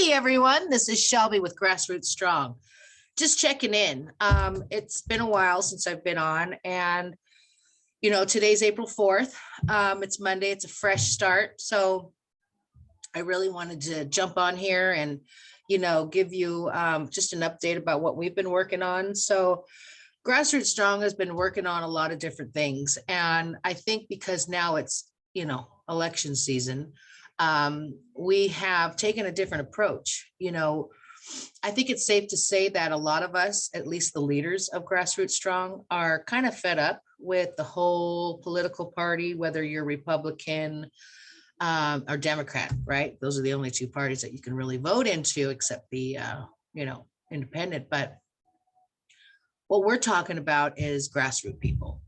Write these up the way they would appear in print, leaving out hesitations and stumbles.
Hey everyone, this is Shelby with Grassroot Strong. Just checking in. It's been a while since I've been on, and today's April 4th. It's Monday, it's a fresh start. So I really wanted to jump on here and give you just an update about what we've been working on. So Grassroot Strong has been working on a lot of different things, and I think because now it's election season, we have taken a different approach. I think it's safe to say that a lot of us, at least the leaders of Grassroot Strong, are kind of fed up with the whole political party, whether you're Republican or Democrat, right? Those are the only two parties that you can really vote into, except the independent. But what we're talking about is grassroots people.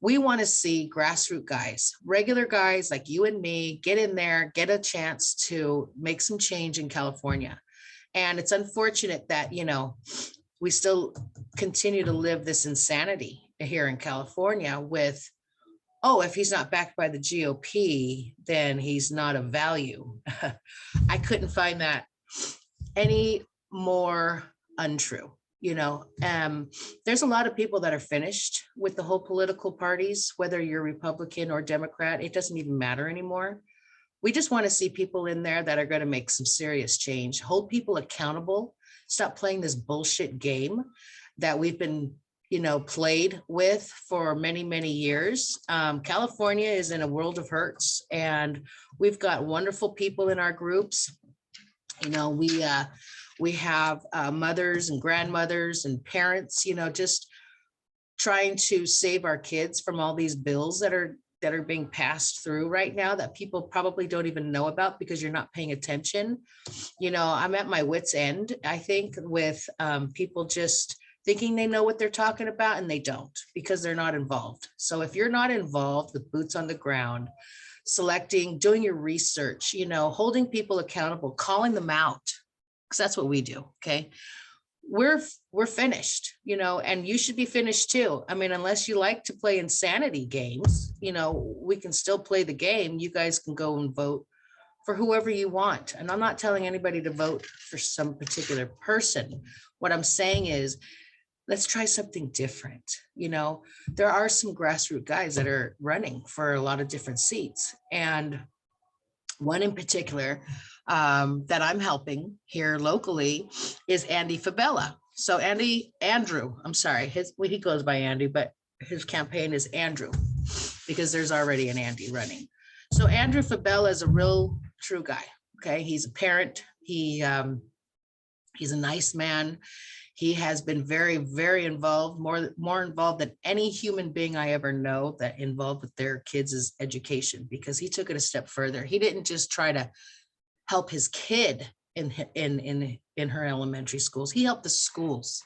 We want to see grassroots guys, regular guys like you and me, get in there, get a chance to make some change in California. And it's unfortunate that, we still continue to live this insanity here in California with, oh, if he's not backed by the GOP, then he's not of value. I couldn't find that any more untrue. There's a lot of people that are finished with the whole political parties, whether you're Republican or Democrat, it doesn't even matter anymore. We just want to see people in there that are going to make some serious change, hold people accountable, stop playing this bullshit game that we've been, played with for many, many years. California is in a world of hurts, and we've got wonderful people in our groups. We have mothers and grandmothers and parents, just trying to save our kids from all these bills that are being passed through right now that people probably don't even know about because you're not paying attention. I'm at my wit's end, I think, with people just thinking they know what they're talking about, and they don't, because they're not involved. So if you're not involved with boots on the ground, selecting, doing your research, holding people accountable, calling them out, because that's what we do. Okay. We're finished, and you should be finished too. I mean, unless you like to play insanity games, we can still play the game. You guys can go and vote for whoever you want. And I'm not telling anybody to vote for some particular person. What I'm saying is, let's try something different. There are some grassroots guys that are running for a lot of different seats. And one in particular that I'm helping here locally is Andy Fabella. So Andrew, I'm sorry, he goes by Andy, but his campaign is Andrew, because there's already an Andy running. So Andrew Fabella is a real true guy. Okay, he's a parent. He's a nice man. He has been very, very involved, more involved than any human being I ever know that involved with their kids' education, because he took it a step further. He didn't just try to help his kid in her elementary schools. He helped the schools,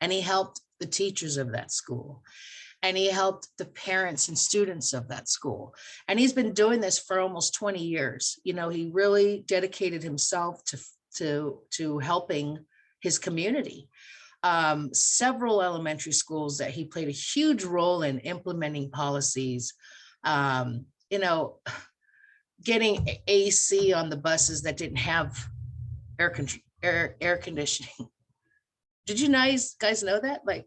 and he helped the teachers of that school, and he helped the parents and students of that school. And he's been doing this for almost 20 years. He really dedicated himself to helping his community. Several elementary schools that he played a huge role in implementing policies, getting AC on the buses that didn't have air conditioning. Did you guys know that? Like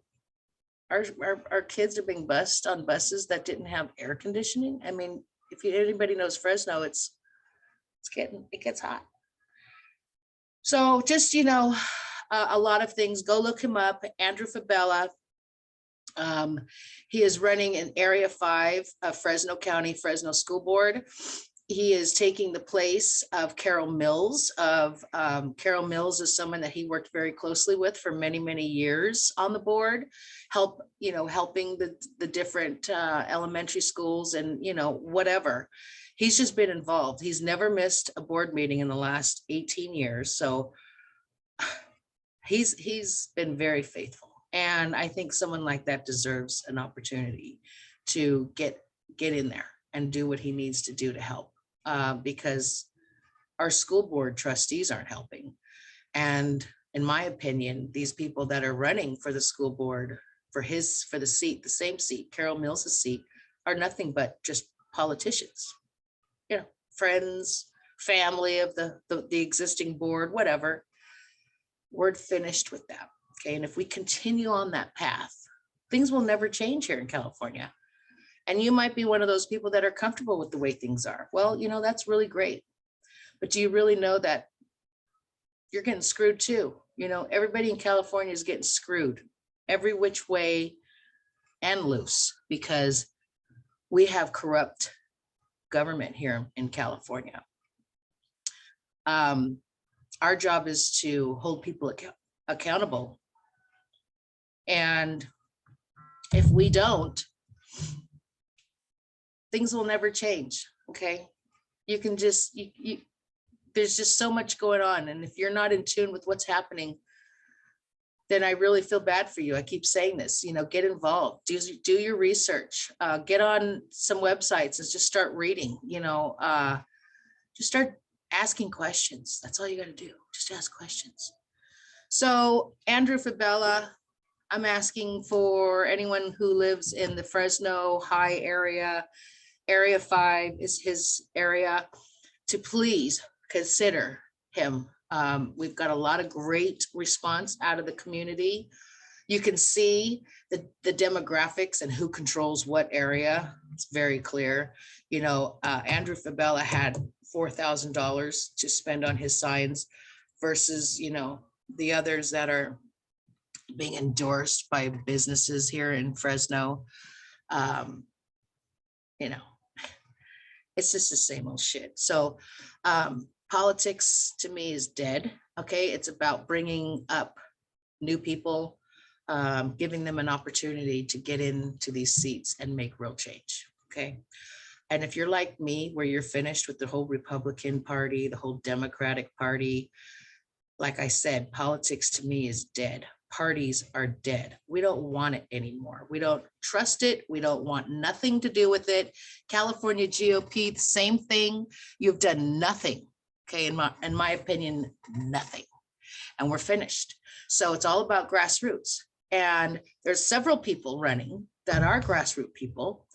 our kids are being bused on buses that didn't have air conditioning. I mean, if anybody knows Fresno, it gets hot. So just, a lot of things. Go look him up, Andrew Fabella. He is running in Area 5 of Fresno County, Fresno School Board. He is taking the place of Carol Mills. Carol Mills is someone that he worked very closely with for many, many years on the board, helping the different elementary schools and, whatever. He's just been involved. He's never missed a board meeting in the last 18 years. So he's been very faithful. And I think someone like that deserves an opportunity to get in there and do what he needs to do to help, because our school board trustees aren't helping. And in my opinion, these people that are running for the school board for the seat, the same seat, Carol Mills' seat, are nothing but just politicians, friends, family of the existing board, whatever. We're finished with that. Okay. And if we continue on that path, things will never change here in California. And you might be one of those people that are comfortable with the way things are. Well, that's really great. But do you really know that you're getting screwed too? Everybody in California is getting screwed every which way and loose, because we have corrupt government here in California. Our job is to hold people accountable. And if we don't, things will never change. Okay. You can just, there's just so much going on. And if you're not in tune with what's happening, then I really feel bad for you. I keep saying this, get involved, do your research, get on some websites and just start reading, just start asking questions. That's all you got to do. Just ask questions. So Andrew Fabella, I'm asking for anyone who lives in the Fresno High area, Area 5 is his area, to please consider him. We've got a lot of great response out of the community. You can see the demographics and who controls what area. It's very clear. Andrew Fabella had $4,000 to spend on his signs versus, the others that are being endorsed by businesses here in Fresno. It's just the same old shit. So politics to me is dead. Okay. It's about bringing up new people, giving them an opportunity to get into these seats and make real change. Okay. And if you're like me, where you're finished with the whole Republican Party, the whole Democratic Party, like I said, politics to me is dead. Parties are dead. We don't want it anymore. We don't trust it. We don't want nothing to do with it. California GOP, the same thing. You've done nothing. Okay, in my opinion, nothing. And we're finished. So it's all about grassroots. And there's several people running that are grassroots people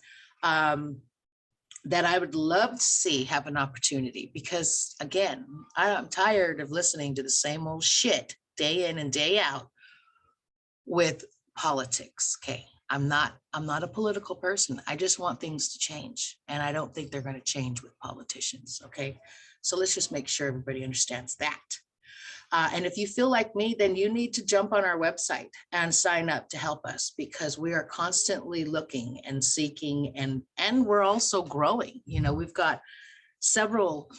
that I would love to see have an opportunity, because again, I'm tired of listening to the same old shit day in and day out with politics. Okay. I'm not a political person. I just want things to change. And I don't think they're going to change with politicians. Okay. So let's just make sure everybody understands that. And if you feel like me, then you need to jump on our website and sign up to help us, because we are constantly looking and seeking, and we're also growing. We've got several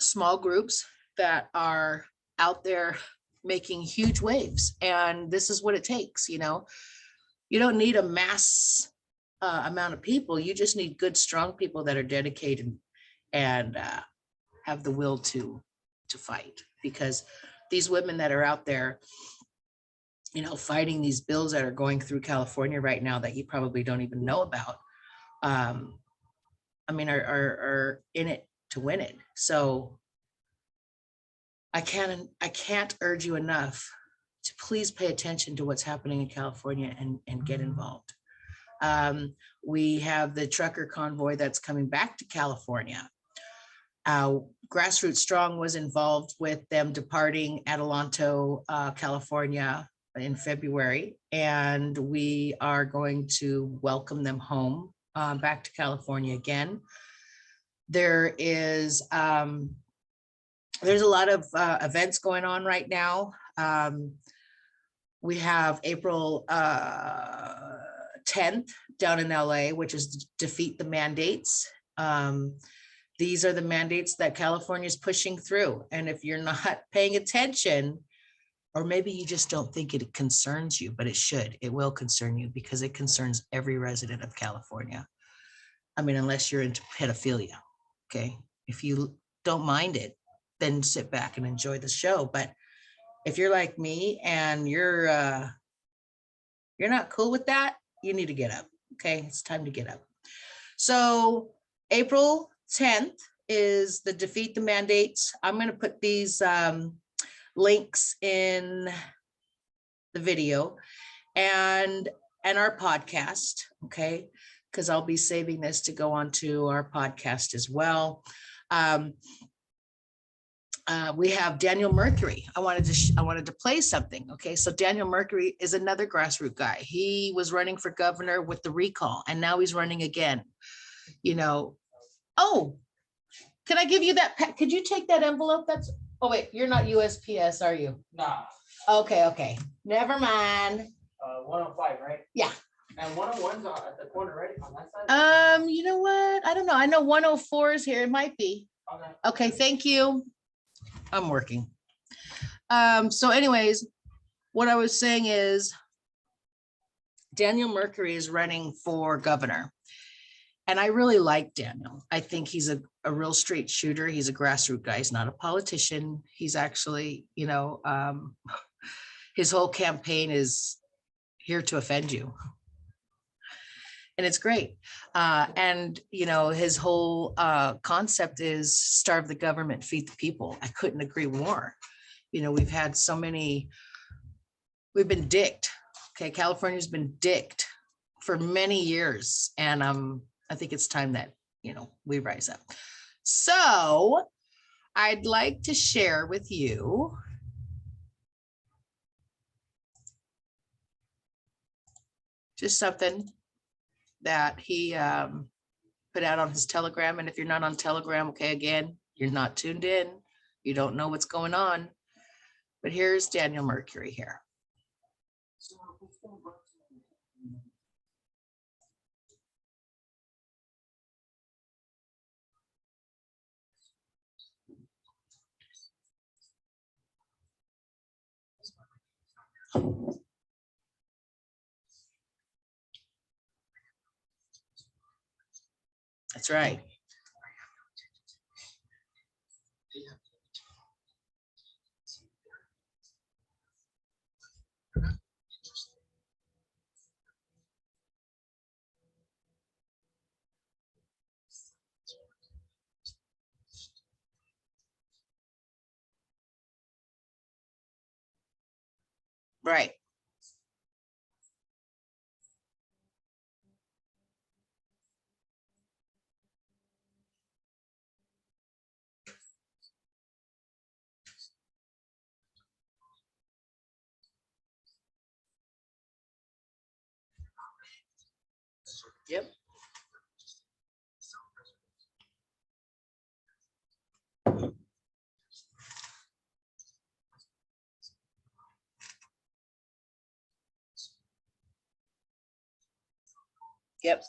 small groups that are out there making huge waves, and this is what it takes. You don't need a mass amount of people. You just need good, strong people that are dedicated and have the will to fight, because these women that are out there, fighting these bills that are going through California right now that you probably don't even know about, are in it to win it. So I can't urge you enough to please pay attention to what's happening in California and get involved. We have the trucker convoy that's coming back to California. Grassroot Strong was involved with them departing Adelanto, California in February, and we are going to welcome them home back to California again. There's a lot of events going on right now. We have April 10th down in LA, which is Defeat the Mandates. These are the mandates that California is pushing through. And if you're not paying attention, or maybe you just don't think it concerns you, but it should, it will concern you, because it concerns every resident of California. Unless you're into pedophilia. Okay. If you don't mind it, then sit back and enjoy the show. But if you're like me and you're not cool with that, you need to get up. Okay. It's time to get up. So April 10th is the Defeat the Mandates. I'm going to put these links in the video and our podcast. Okay. Because I'll be saving this to go onto our podcast as well. We have Daniel Mercury. I wanted to play something. Okay, so Daniel Mercury is another grassroots guy. He was running for governor with the recall, and now he's running again. You know, oh, can I give you that? Could you take that envelope? That's. Oh wait, you're not USPS, are you? Nah. Okay. Never mind. 105, right? Yeah. And 101's at the corner, right? On that side? You know what? I don't know. I know 104 is here. It might be. Okay, thank you. I'm working. So anyways, what I was saying is Daniel Mercury is running for governor. And I really like Daniel. I think he's a real straight shooter. He's a grassroots guy. He's not a politician. He's actually, you know, his whole campaign is here to offend you. And it's great. And, you know, his whole concept is starve the government, feed the people. I couldn't agree more. You know, we've had so many, we've been dicked. Okay, California's been dicked for many years. And I think it's time that, you know, we rise up. So I'd like to share with you just something that he put out on his Telegram. And if you're not on Telegram, okay, again, you're not tuned in. You don't know what's going on. But here's Daniel Mercury here. That's right. Right. Yep. Yep.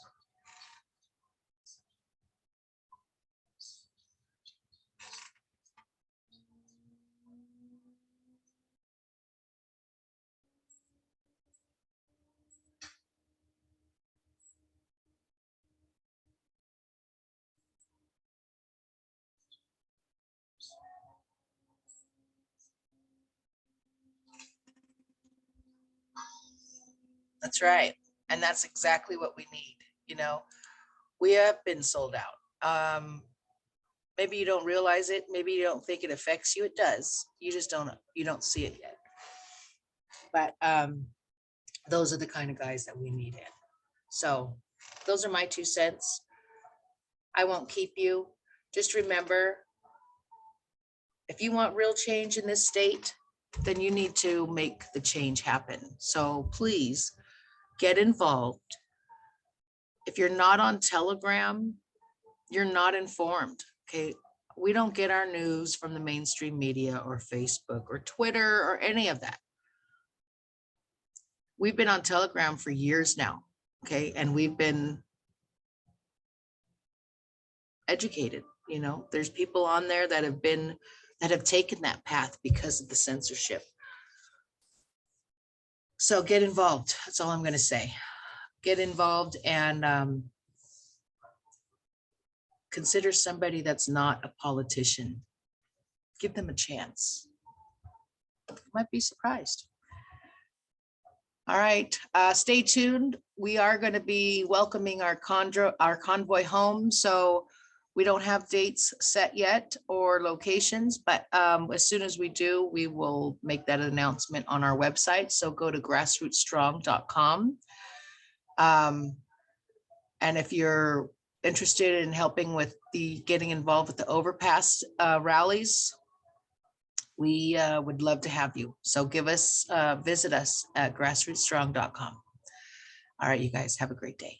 That's right. And that's exactly what we need. You know, we have been sold out. Maybe you don't realize it. Maybe you don't think it affects you. It does. You just you don't see it yet. But those are the kind of guys that we need in. So those are my 2 cents. I won't keep you. Just remember, if you want real change in this state, then you need to make the change happen. So please get involved. If you're not on Telegram, you're not informed. Okay. We don't get our news from the mainstream media or Facebook or Twitter or any of that. We've been on Telegram for years now. Okay. And we've been educated. You know, there's people on there that have taken that path because of the censorship. So get involved. That's all I'm going to say. Get involved and consider somebody that's not a politician. Give them a chance. You might be surprised. All right, stay tuned. We are going to be welcoming our convoy home. So we don't have dates set yet or locations, but as soon as we do, we will make that announcement on our website. So go to grassrootstrong.com. And if interested in helping with the getting involved with the overpass rallies, we would love to have you. So visit us at grassrootstrong.com. All right, you guys have a great day.